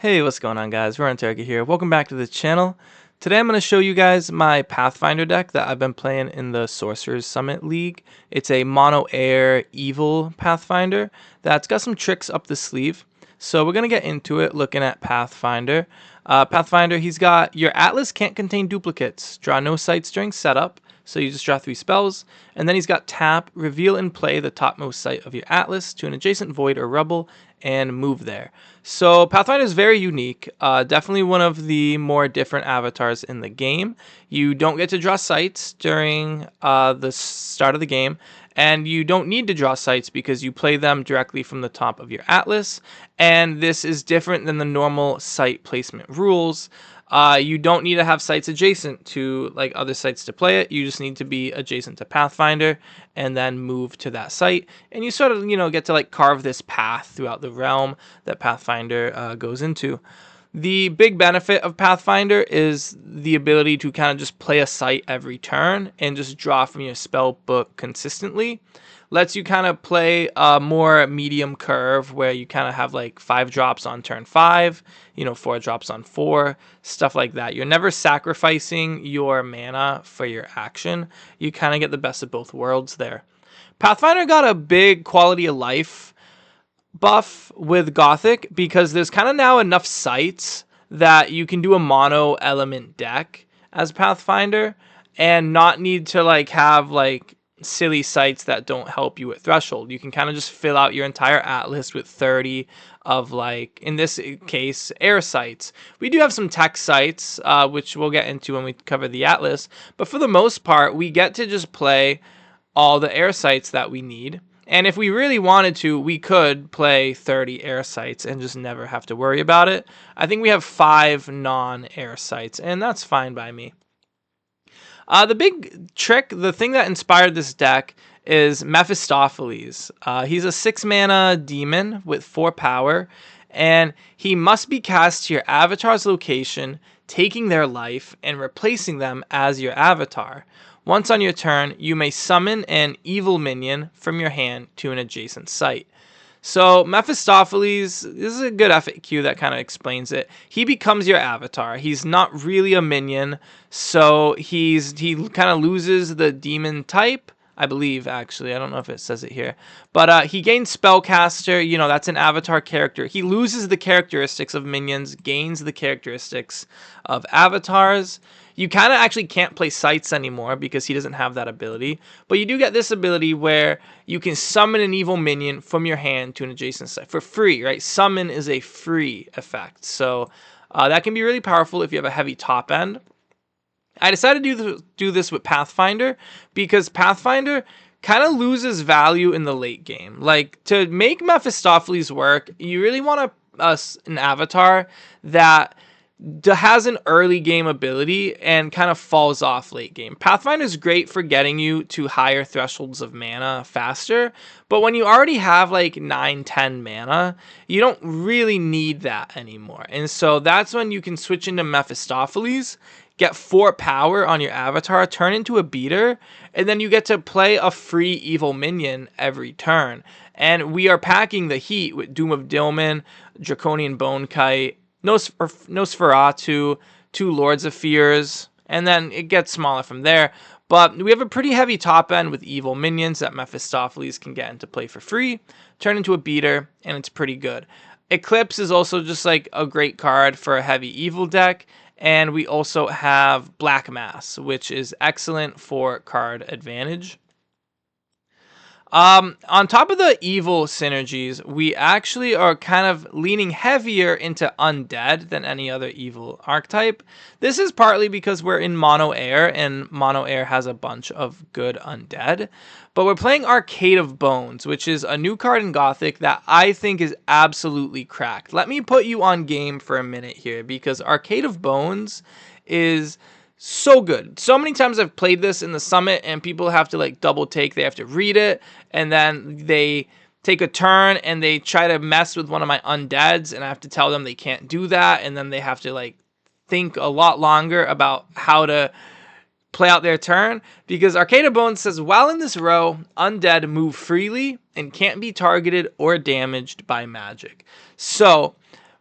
Hey, what's going on, guys? Turkey here. Welcome back to the channel. Today I'm going to show you guys my Pathfinder deck that I've been playing in the Sorcerers Summit League. It's a mono air evil Pathfinder that's got some tricks up the sleeve. So we're going to get into it looking at Pathfinder. Pathfinder, he's got your Atlas can't contain duplicates. Draw no sites during setup. So you just draw 3 spells. And then he's got tap, reveal and play the topmost site of your Atlas to an adjacent void or rubble and move there. So Pathfinder is very unique. Definitely one of the more different avatars in the game. You don't get to draw sites during the start of the game. And you don't need to draw sites because you play them directly from the top of your Atlas. And this is different than the normal site placement rules. You don't need to have sites adjacent to like other sites to play it. You just need to be adjacent to Pathfinder and then move to that site. And you sort of, get to like carve this path throughout the realm that Pathfinder goes into. The big benefit of Pathfinder is the ability to kind of just play a site every turn and just draw from your spell book consistently. Lets you kind of play a more medium curve where you kind of have like 5 drops on turn 5, 4 drops on 4, stuff like that. You're never sacrificing your mana for your action. You kind of get the best of both worlds there. Pathfinder got a big quality of life buff with Gothic because there's kind of now enough sites that you can do a mono element deck as Pathfinder and not need to like have like silly sites that don't help you at threshold. You can kind of just fill out your entire Atlas with 30 of like, in this case, air sites. We do have some tech sites, which we'll get into when we cover the Atlas, but for the most part, we get to just play all the air sites that we need. And if we really wanted to, we could play 30 air sites and just never have to worry about it. I think we have 5 non-air sites, and that's fine by me. The big trick, the thing that inspired this deck is Mephistopheles. He's a 6-mana demon with 4 power, and he must be cast to your avatar's location, taking their life and replacing them as your avatar. Once on your turn, you may summon an evil minion from your hand to an adjacent site. So Mephistopheles, this is a good FAQ that kind of explains it. He becomes your avatar. He's not really a minion, so he kind of loses the demon type, I believe, actually. I don't know if it says it here. But he gains Spellcaster. That's an avatar character. He loses the characteristics of minions, gains the characteristics of avatars. You kind of actually can't play sites anymore because he doesn't have that ability. But you do get this ability where you can summon an evil minion from your hand to an adjacent site for free, right? Summon is a free effect. So that can be really powerful if you have a heavy top end. I decided to do this with Pathfinder because Pathfinder kind of loses value in the late game. Like, to make Mephistopheles work, you really want an avatar that has an early game ability and kind of falls off late game. Pathfinder is great for getting you to higher thresholds of mana faster, but when you already have like 9-10 mana, you don't really need that anymore. And so that's when you can switch into Mephistopheles, get 4 power on your avatar, turn into a beater, and then you get to play a free evil minion every turn. And we are packing the heat with Doom of Dilman, Draconian Bonekite, Nosferatu, 2 Lords of Fears, and then it gets smaller from there. But we have a pretty heavy top end with evil minions that Mephistopheles can get into play for free, turn into a beater, and it's pretty good. Eclipse is also just like a great card for a heavy evil deck, and we also have Black Mass, which is excellent for card advantage. On top of the evil synergies, we actually are kind of leaning heavier into undead than any other evil archetype. This is partly because we're in mono air, and mono air has a bunch of good undead. But we're playing Arcade of Bones, which is a new card in Gothic that I think is absolutely cracked. Let me put you on game for a minute here, because Arcade of Bones is so good. So many times I've played this in the summit and people have to like double take. They have to read it and then they take a turn and they try to mess with one of my undeads and I have to tell them they can't do that. And then they have to like think a lot longer about how to play out their turn, because Arcade of Bones says, while in this row, undead move freely and can't be targeted or damaged by magic. So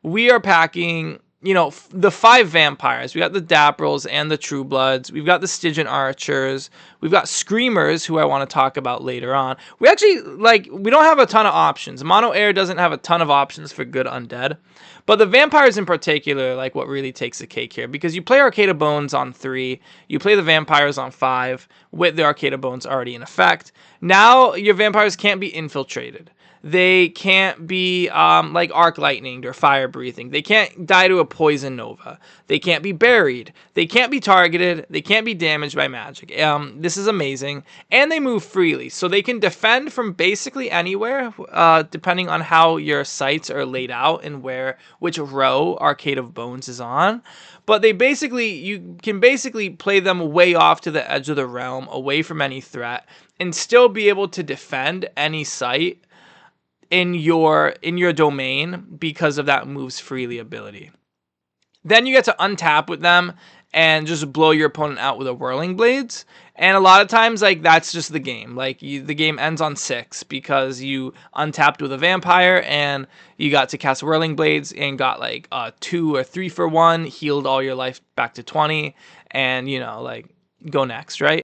we are packing, you know, the 5 vampires. We got the Daprils and the True Bloods. We've got the Stygian Archers. We've got Screamers, who I want to talk about later on. We actually, like, we don't have a ton of options. Mono Air doesn't have a ton of options for good undead. But the vampires in particular, like, what really takes the cake here. Because you play Arcade Bones on 3. You play the vampires on 5 with the Arcade Bones already in effect. Now, your vampires can't be infiltrated. They can't be like arc lightninged or fire breathing. They can't die to a poison nova. They can't be buried. They can't be targeted. They can't be damaged by magic. This is amazing. And they move freely. So they can defend from basically anywhere, depending on how your sites are laid out and which row Arcade of Bones is on. But you can basically play them way off to the edge of the realm, away from any threat, and still be able to defend any site in your domain because of that moves freely ability. Then you get to untap with them and just blow your opponent out with a Whirling Blades. And a lot of times, like, that's just the game. Like, the game ends on 6 because you untapped with a vampire and you got to cast Whirling Blades and got like 2 or 3 for 1, healed all your life back to 20, and, you know, like, go next, right?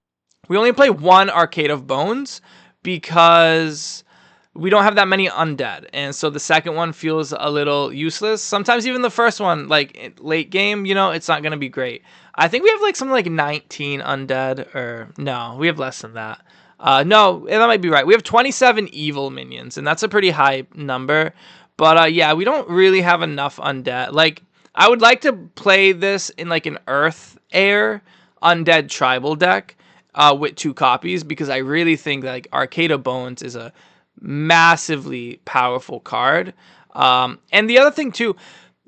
We only play 1 Arcade of Bones because we don't have that many undead, and so the second one feels a little useless. Sometimes even the first one, like late game, you know, it's not going to be great. I think we have like something like 19 undead, or no, we have less than that. No, that might be right. We have 27 evil minions, and that's a pretty high number. But yeah, we don't really have enough undead. Like, I would like to play this in like an earth air undead tribal deck with 2 copies, because I really think that, like, Arcade of Bones is a massively powerful card. And the other thing too,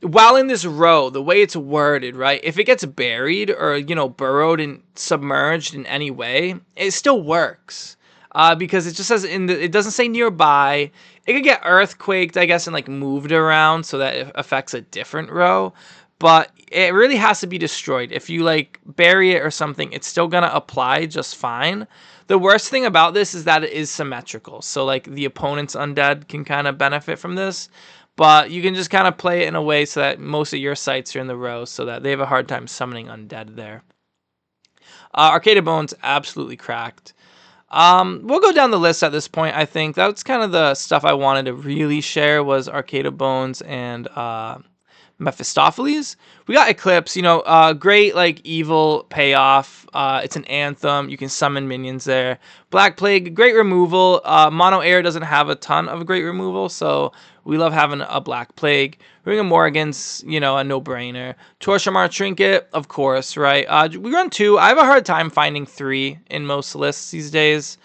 while in this row, the way it's worded, right, if it gets buried or, you know, burrowed and submerged in any way, it still works, because it just says it doesn't say nearby. It could get earthquaked, I guess, and like moved around so that it affects a different row, but it really has to be destroyed. If you like bury it or something, it's still gonna apply just fine. The worst thing about this is that it is symmetrical. So like the opponent's undead can kind of benefit from this, but you can just kind of play it in a way so that most of your sites are in the row so that they have a hard time summoning undead there. Arcade of Bones, absolutely cracked. We'll go down the list at this point. I think that's kind of the stuff I wanted to really share was Arcade of Bones and Mephistopheles. We got Eclipse, you know, great like evil payoff. It's an anthem. You can summon minions there. Black Plague, great removal. Mono Air doesn't have a ton of great removal, so we love having a Black Plague. Ring of Morrigan's, you know, a no-brainer. Torshimar Trinket, of course, right? We run 2. I have a hard time finding 3 in most lists these days.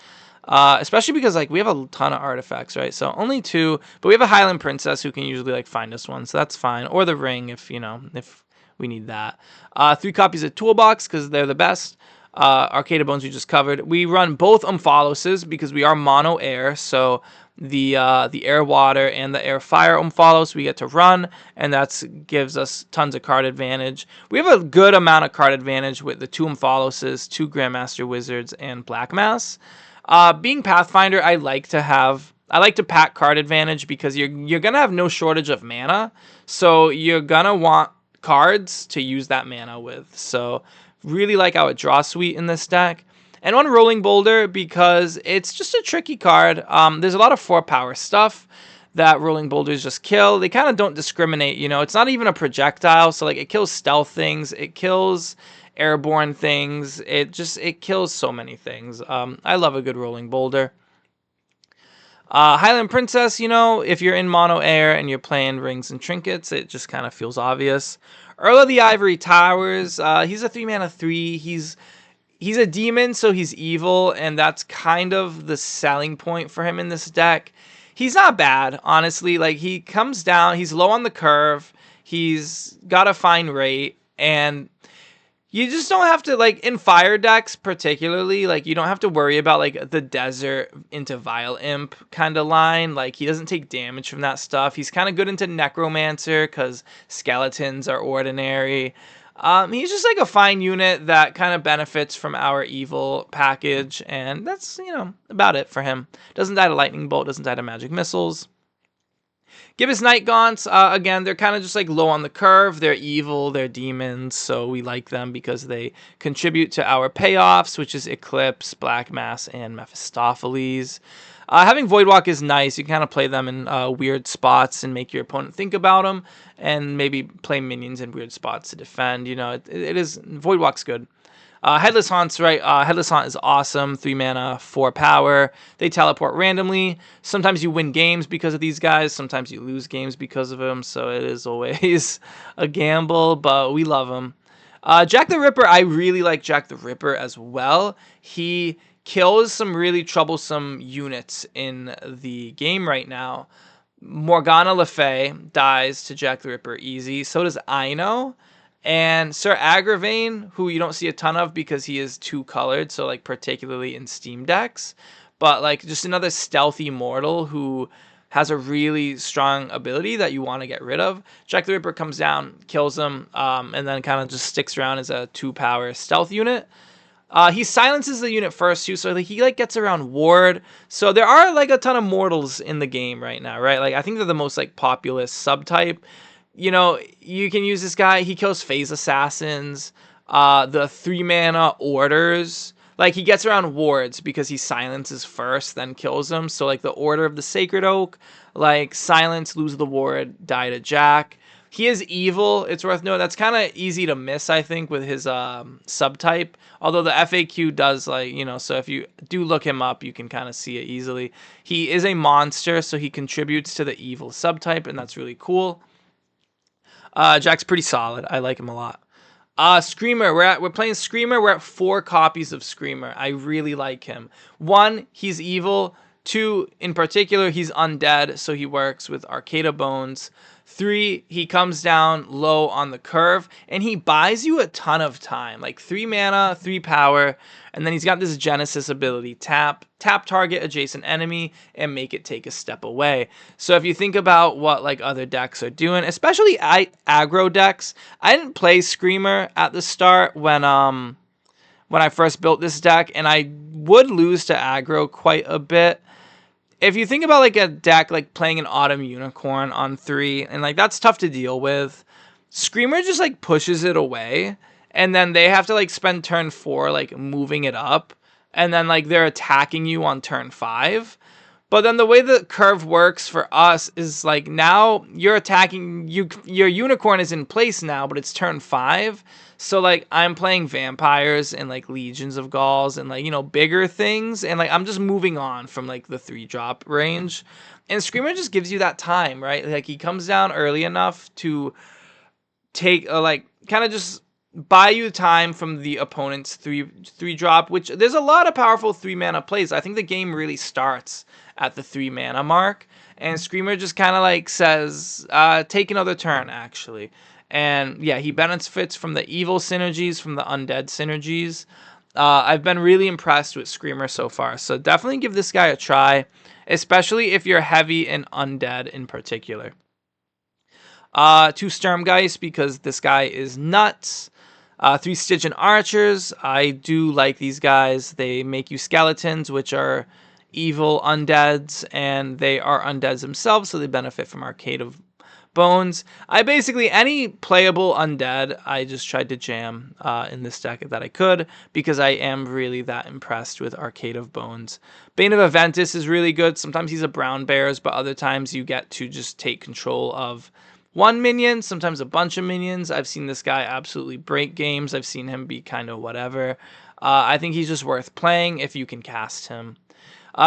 Especially because like we have a ton of artifacts, right? So only 2, but we have a Highland Princess who can usually like find us one, so that's fine. Or the ring if, you know, if we need that. 3 copies of Toolbox because they're the best. Arcade of Bones we just covered. We run both Omphaloses because we are mono air, so the air water and the air fire Omphalos we get to run, and that gives us tons of card advantage. We have a good amount of card advantage with the 2 Omphaloses, 2 Grandmaster Wizards, and Black Mass. Being Pathfinder, I like to pack card advantage because you're gonna have no shortage of mana, so you're gonna want cards to use that mana with. So really like our draw suite in this deck. And one Rolling Boulder because it's just a tricky card. There's a lot of 4-power stuff that Rolling Boulders just kill. They kind of don't discriminate, you know. It's not even a projectile, so like it kills stealth things, it kills airborne things, it kills so many things. I love a good Rolling Boulder. Highland Princess, you know, if you're in mono air and you're playing rings and trinkets, it just kind of feels obvious. Earl of the Ivory Towers, he's a 3-mana 3. He's a demon, so he's evil, and that's kind of the selling point for him in this deck. He's not bad, honestly. Like, he comes down, he's low on the curve, he's got a fine rate, and you just don't have to, like, in fire decks particularly, like, you don't have to worry about, like, the desert into Vile Imp kind of line. Like, he doesn't take damage from that stuff. He's kind of good into Necromancer because skeletons are ordinary. He's just, like, a fine unit that kind of benefits from our evil package, and that's, you know, about it for him. Doesn't die to Lightning Bolt, doesn't die to Magic Missiles. Gibbous Night Gaunts, again, they're kind of just like low on the curve. They're evil, they're demons, so we like them because they contribute to our payoffs, which is Eclipse, Black Mass, and Mephistopheles. Having Voidwalk is nice. You can kind of play them in weird spots and make your opponent think about them, and maybe play minions in weird spots to defend. You know, it is Voidwalk's good. Headless Haunt's right. Headless Haunt is awesome. 3 mana, 4 power. They teleport randomly. Sometimes you win games because of these guys. Sometimes you lose games because of them. So it is always a gamble, but we love them. Jack the Ripper, I really like Jack the Ripper as well. He kills some really troublesome units in the game right now. Morgana Le Fay dies to Jack the Ripper easy. So does Ino. And Sir Agravain, who you don't see a ton of because he is 2-colored, so like particularly in Steam decks, but like just another stealthy mortal who has a really strong ability that you want to get rid of. Jack the Ripper comes down, kills him, and then kind of just sticks around as a 2-power stealth unit. He silences the unit first too, so he like gets around ward. So there are like a ton of mortals in the game right now, right? Like I think they're the most like populous subtype. You know, you can use this guy. He kills phase assassins, the 3 mana orders. Like he gets around wards because he silences first, then kills them. So like the Order of the Sacred Oak, like silence, lose the ward, die to Jack. He is evil. It's worth noting. That's kind of easy to miss, I think, with his subtype. Although the FAQ does, like, you know, so if you do look him up, you can kind of see it easily. He is a monster, so he contributes to the evil subtype, and that's really cool. Jack's pretty solid. I like him a lot. Screamer. We're playing Screamer. We're at 4 copies of Screamer. I really like him. 1, he's evil. 2, in particular, he's undead, so he works with Arcata Bones. 3, he comes down low on the curve, and he buys you a ton of time. Like 3 mana, 3 power, and then he's got this Genesis ability. Tap target adjacent enemy, and make it take a step away. So if you think about what like other decks are doing, especially aggro decks, I didn't play Screamer at the start when I first built this deck, and I would lose to aggro quite a bit. If you think about like a deck like playing an Autumn Unicorn on 3, and like that's tough to deal with, Screamer just like pushes it away, and then they have to like spend turn 4 like moving it up, and then like they're attacking you on turn 5. But then the way the curve works for us is like now you're attacking, your unicorn is in place now, but it's turn 5. So like I'm playing vampires and like legions of Gauls and like, you know, bigger things, and like I'm just moving on from like the 3-drop range. And Screamer just gives you that time, right? Like he comes down early enough to take a like kind of just buy you time from the opponent's three drop, which there's a lot of powerful 3 mana plays. I think the game really starts at the 3 mana mark, and Screamer just kind of like says, take another turn, actually. And yeah, he benefits from the evil synergies, from the undead synergies. I've been really impressed with Screamer so far, so definitely give this guy a try, especially if you're heavy in undead in particular. 2 Sturmgeist, because this guy is nuts. 3 Stygian Archers. I do like these guys. They make you skeletons, which are evil undeads, and they are undeads themselves, so they benefit from Arcata Bones. I basically, any playable undead, I just tried to jam in this deck that I could, because I am really that impressed with Arcata Bones. Bane of Aventus is really good. Sometimes he's a brown bears, but other times you get to just take control of 1 minion, sometimes a bunch of minions. I've seen this guy absolutely break games. I've seen him be kind of whatever. I think he's just worth playing if you can cast him.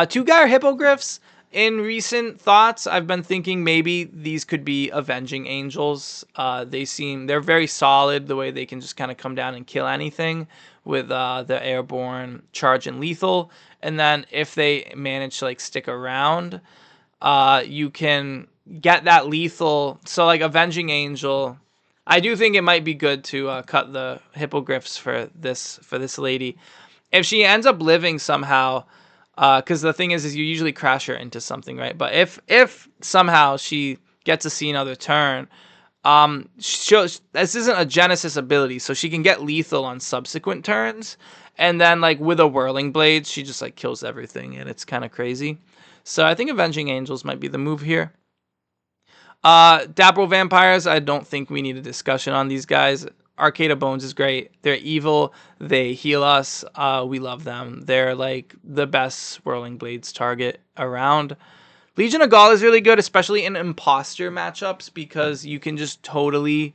2 Gyre Hippogriffs. In recent thoughts, I've been thinking maybe these could be Avenging Angels. They're very solid, the way they can just kind of come down and kill anything with the airborne charge and lethal. And then if they manage to like stick around, you can get that lethal. So like Avenging Angel, I do think it might be good to cut the hippogriffs for this lady. If she ends up living somehow, because the thing is you usually crash her into something, right? But if somehow she gets to see another turn, this isn't a Genesis ability, so she can get lethal on subsequent turns, and then like with a Whirling Blade, she just like kills everything, and it's kind of crazy. So I think Avenging Angels might be the move here. Dapple Vampires, I don't think we need a discussion on these guys. Arcade of Bones is great. They're evil. They heal us. We love them. They're like the best Swirling Blades target around. Legion of Gaul is really good, especially in imposter matchups, because you can just totally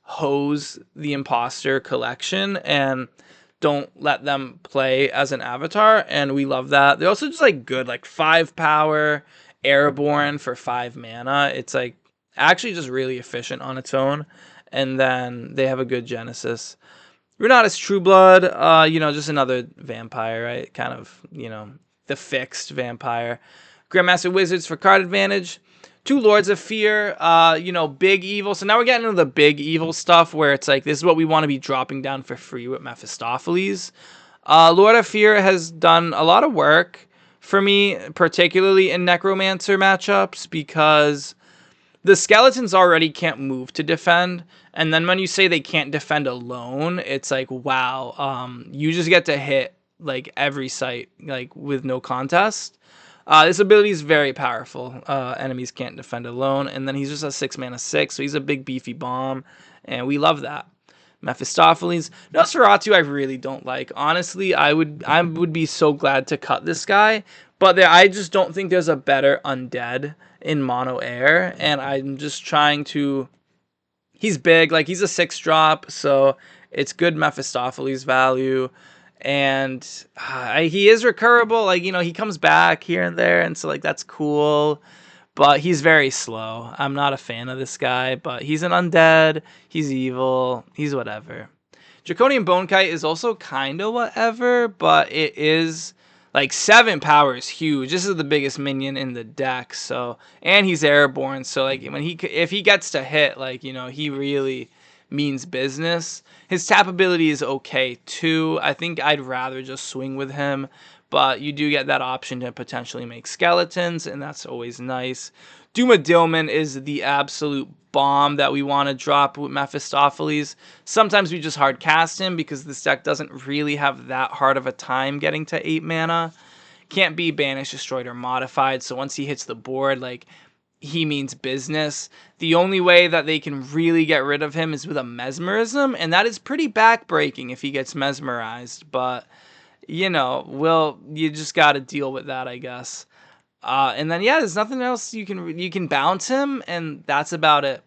hose the imposter collection and don't let them play as an avatar, and we love that. They're also just like good, like 5 power, airborne for 5 mana. It's like actually just really efficient on its own, and then they have a good genesis. Runatus Trueblood, just another vampire, right? Kind of, the fixed vampire. Grandmaster Wizards for card advantage. 2 Lords of Fear, big evil. So now we're getting into the big evil stuff where it's like, this is what we want to be dropping down for free with Mephistopheles. Lord of Fear has done a lot of work for me, particularly in Necromancer matchups, because the skeletons already can't move to defend. And then when you say they can't defend alone, it's like, wow, you just get to hit like every site, like with no contest. This ability is very powerful. Enemies can't defend alone. And then he's just a 6 mana 6, so he's a big beefy bomb. And we love that. Mephistopheles. Nosferatu I really don't like. Honestly, I would be so glad to cut this guy. But I just don't think there's a better undead in mono air. And I'm just trying to... He's big. Like, he's a 6-drop. So it's good Mephistopheles value. And he is recurable. Like, he comes back here and there. And so, like, that's cool. But he's very slow. I'm not a fan of this guy, but he's an undead. He's evil. He's whatever. Draconian Bonekite is also kind of whatever, but it is like 7 power is huge. This is the biggest minion in the deck. So, and he's airborne. So like if he gets to hit, like, he really means business. His tap ability is okay too. I think I'd rather just swing with him. But you do get that option to potentially make skeletons, and that's always nice. Dumadilman is the absolute bomb that we want to drop with Mephistopheles. Sometimes we just hard cast him because this deck doesn't really have that hard of a time getting to 8 mana. Can't be banished, destroyed, or modified, so once he hits the board, like, he means business. The only way that they can really get rid of him is with a mesmerism, and that is pretty backbreaking if he gets mesmerized, but... you just got to deal with that, I guess. And then, yeah, there's nothing else. You can bounce him, and that's about it.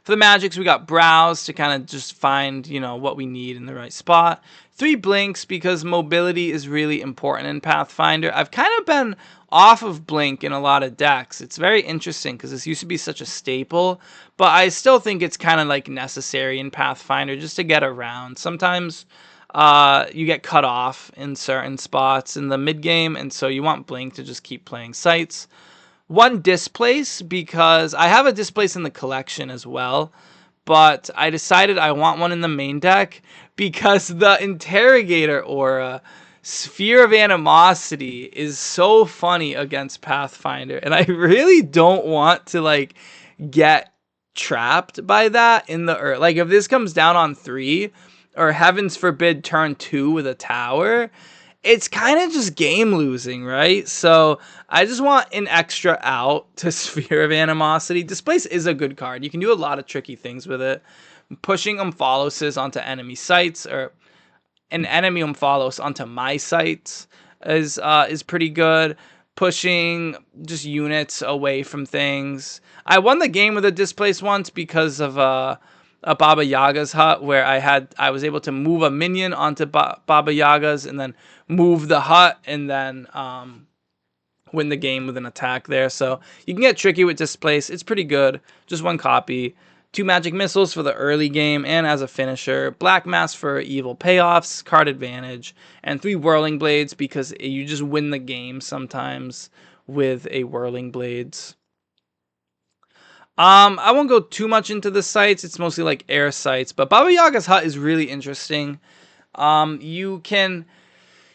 For the magics, we got Browse to kind of just find, what we need in the right spot. 3 Blinks because mobility is really important in Pathfinder. I've kind of been off of Blink in a lot of decks. It's very interesting because this used to be such a staple, but I still think it's kind of like necessary in Pathfinder just to get around. Sometimes... you get cut off in certain spots in the mid game, and so you want Blink to just keep playing sites. 1 Displace because I have a Displace in the collection as well, but I decided I want one in the main deck because the Interrogator aura, Sphere of Animosity, is so funny against Pathfinder, and I really don't want to like get trapped by that in the earth. Like if this comes down on 3. Or heavens forbid turn 2 with a tower, it's kind of just game losing, right? So I just want an extra out to Sphere of Animosity. Displace is a good card. You can do a lot of tricky things with it. Pushing Omphalos onto enemy sites, or an enemy Omphalos onto my sites is pretty good. Pushing just units away from things. I won the game with a Displace once because of a Baba Yaga's hut where I was able to move a minion onto Baba Yaga's and then move the hut and then win the game with an attack there. So you can get tricky with Displace. It's pretty good. Just 1 copy. 2 Magic Missiles for the early game and as a finisher. Black Mass for evil payoffs, card advantage, and 3 Whirling Blades because you just win the game sometimes with a Whirling Blades. I won't go too much into the sites. It's mostly like air sites, but Baba Yaga's hut is really interesting. You can,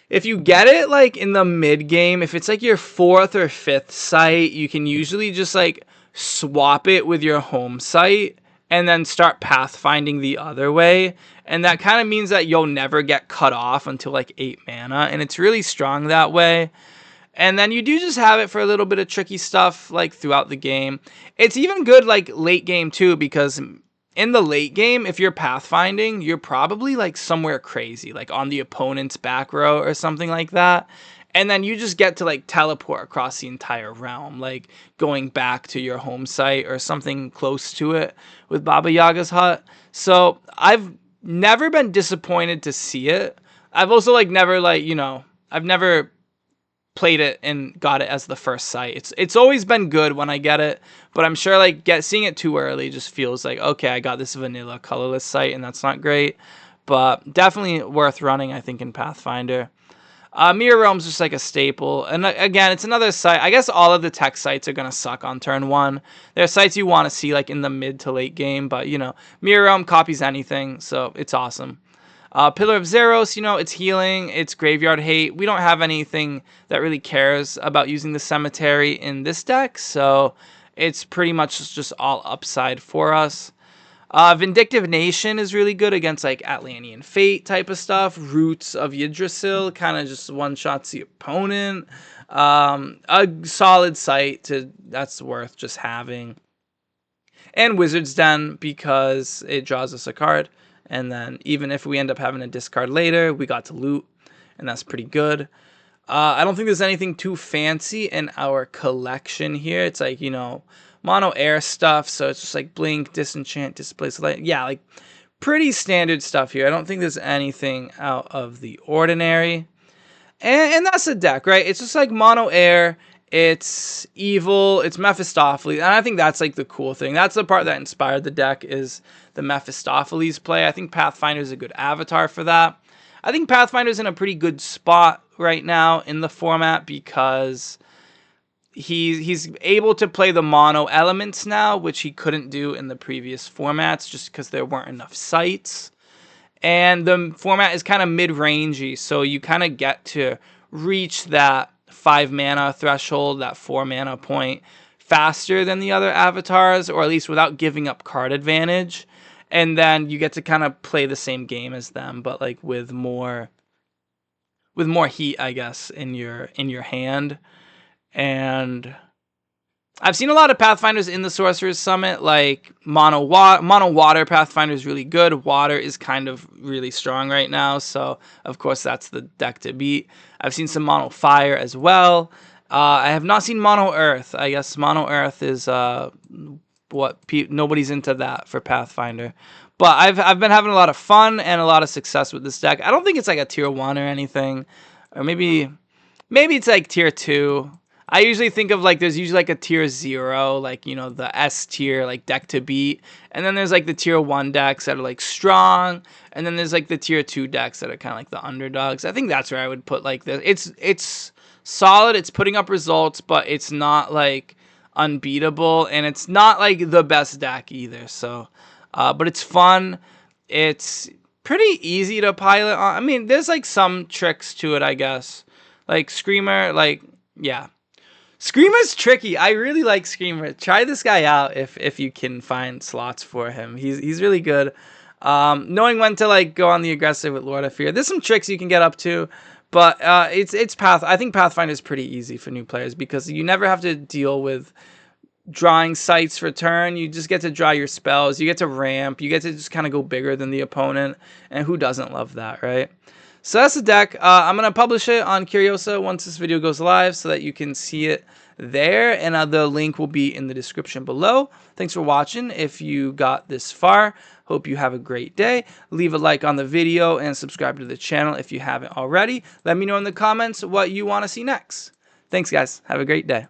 if you get it like in the mid game, if it's like your 4th or 5th site, you can usually just like swap it with your home site and then start pathfinding the other way. And that kind of means that you'll never get cut off until like 8 mana, and it's really strong that way. And then you do just have it for a little bit of tricky stuff like throughout the game. It's even good like late game too, because in the late game, if you're pathfinding, you're probably like somewhere crazy, like on the opponent's back row or something like that. And then you just get to like teleport across the entire realm, like going back to your home site or something close to it with Baba Yaga's hut. So I've never been disappointed to see it. I've also like never like, I've never played it and got it as the first site. It's always been good when I get it, but I'm sure like seeing it too early just feels like, okay, I got this vanilla colorless site and that's not great. But definitely worth running, I think, in Pathfinder. Mirror Realm's just like a staple. And again, it's another site. I guess all of the tech sites are going to suck on turn 1. There are sites you want to see like in the mid to late game, but Mirror Realm copies anything, so it's awesome. Pillar of Zeros, it's healing, it's graveyard hate. We don't have anything that really cares about using the cemetery in this deck, so it's pretty much just all upside for us. Vindictive Nation is really good against like Atlantean Fate type of stuff. Roots of Yggdrasil kind of just one-shots the opponent. A solid site that's worth just having. And Wizard's Den, because it draws us a card. And then even if we end up having a discard later, we got to loot. And that's pretty good. I don't think there's anything too fancy in our collection here. It's like, mono air stuff. So it's just like blink, disenchant, displace light. Yeah, like pretty standard stuff here. I don't think there's anything out of the ordinary. And that's the deck, right? It's just like mono air. It's evil. It's Mephistopheles. And I think that's like the cool thing. That's the part that inspired the deck, is the Mephistopheles play. I think Pathfinder is a good avatar for that. I think Pathfinder's in a pretty good spot right now in the format because he's able to play the mono elements now, which he couldn't do in the previous formats just because there weren't enough sites. And the format is kind of mid-rangey, so you kind of get to reach that 5 mana threshold, that 4 mana point, faster than the other avatars, or at least without giving up card advantage. And then you get to kind of play the same game as them, but like with more heat, I guess, in your hand. And I've seen a lot of Pathfinders in the Sorcerer's Summit, like mono water Pathfinder is really good. Water is kind of really strong right now, so of course that's the deck to beat. I've seen some mono fire as well. I have not seen mono earth. I guess mono earth is nobody's into that for Pathfinder. But I've been having a lot of fun and a lot of success with this deck. I don't think it's like a tier 1 or anything, or maybe it's like tier 2. I usually think of like there's usually like a tier 0, like the S tier like deck to beat, and then there's like the tier 1 decks that are like strong, and then there's like the tier 2 decks that are kind of like the underdogs. I think that's where I would put like this. It's solid, it's putting up results, but it's not like unbeatable, and it's not like the best deck either. So, but it's fun. It's pretty easy to pilot on. I mean, there's like some tricks to it, I guess. Like Screamer, like yeah. Screamer's tricky. I really like Screamer. Try this guy out if you can find slots for him. He's really good. Knowing when to like go on the aggressive with Lord of Fear. There's some tricks you can get up to, but I think Pathfinder is pretty easy for new players because you never have to deal with drawing sites for turn. You just get to draw your spells. You get to ramp. You get to just kind of go bigger than the opponent, and who doesn't love that, right? So that's the deck. I'm going to publish it on Curiosa once this video goes live so that you can see it there. And the link will be in the description below. Thanks for watching if you got this far. Hope you have a great day. Leave a like on the video and subscribe to the channel if you haven't already. Let me know in the comments what you want to see next. Thanks, guys. Have a great day.